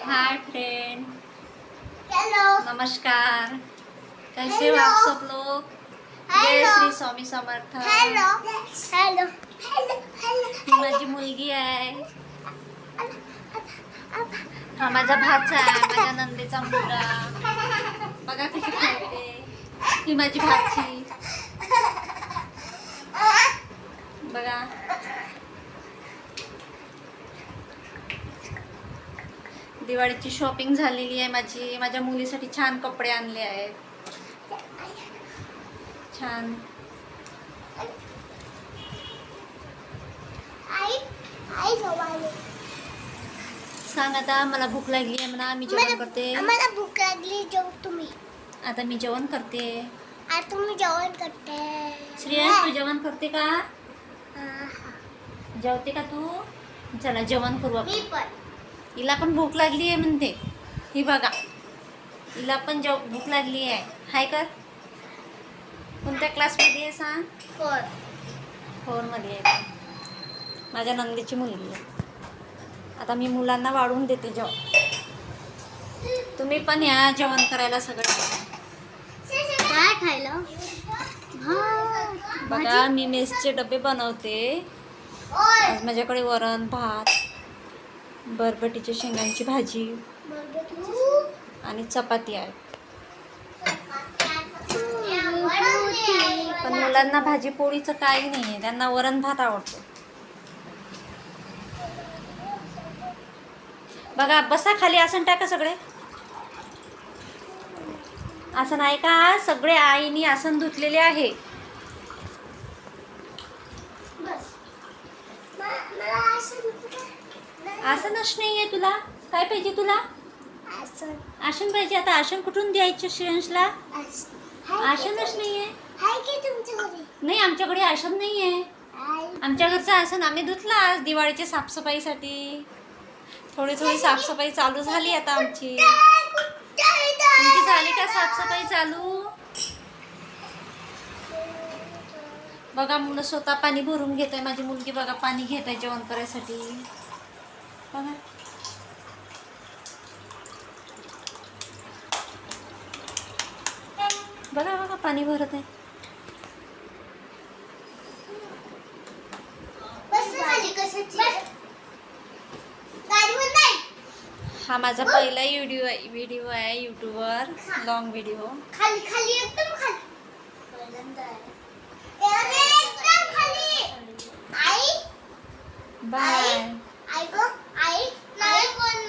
Hi friend, hello नमस्कार। कैसे हो हेलो। आप सब लोग? जय hello. Shri Swami Samarth. Hello hello hello ही माझी मुलगी आहे, हा माझा भाचा आहे, माझ्या नंदेचा मुलगा. बघा कशी खेळते. ही माझी भाची बघा. दिवाळीची शॉपिंग झालेली आहे माझी. माझ्या मुलीसाठी छान कपडे आणले आहेत. छान. आई सवाल सांग आता, मला भूक लागली आहे म्हणा. मी जेवण करते. मला भूक लागली. जेव तुम्ही. आता मी जेवण करते. आता तुम्ही जेवण करते. श्रेयस, तू जेवण करते का? जेवते का तू? चला जेवण करू आपण. मी पण. हिला पण भूक लागली आहे म्हणते. ही बघा, हिला पण भूक लागली आहे. हाय कर. कोणत्या क्लासमध्ये आहे सांग? 4 मध्ये आहे. माझ्या नंदेची मुलगी आहे. आता मी मुलांना वाढून देते जेवण. तुम्ही पण या जेवण करायला सगळं. काय खायला? बघा, मी मेसचे डबे बनवते. आज माझ्याकडे वरण, भात, बरबटीच्या शेंगांची भाजी आणि चपाती आहे. पण मुलांना भाजी पोळीचं काही नाही आहे, त्यांना वरण भात आवडतो. बघा, बसा खाली. आसन टाका सगळे. आसन आहे का? सगळे आईनी आसन धुतलेले आहे. आसनच नाही आहे तुला. काय पाहिजे तुला? आसन पाहिजे. आता आसन कुठून द्यायचं श्रेयांशला? आसनच नाही आहे. नाही, आमच्याकडे आसन नाही आहे. आमच्या घरचं आसन आम्ही धुतलं आज दिवाळीच्या साफसफाईसाठी. थोडी साफसफाई चालू झाली आता आमची. तुमची झाली का साफसफाई चालू? बघा, मुलं स्वतः पाणी भरून घेत आहे. माझी मुलगी बघा पाणी घेत आहे जेवण करायसाठी. बघा, बघा बघा पाणी भरत आहे. हा माझा पहिला व्हिडिओ आहे यूट्यूबवर. Long video. खाली खाली एकदम खाली. आई बाय. आई गो आई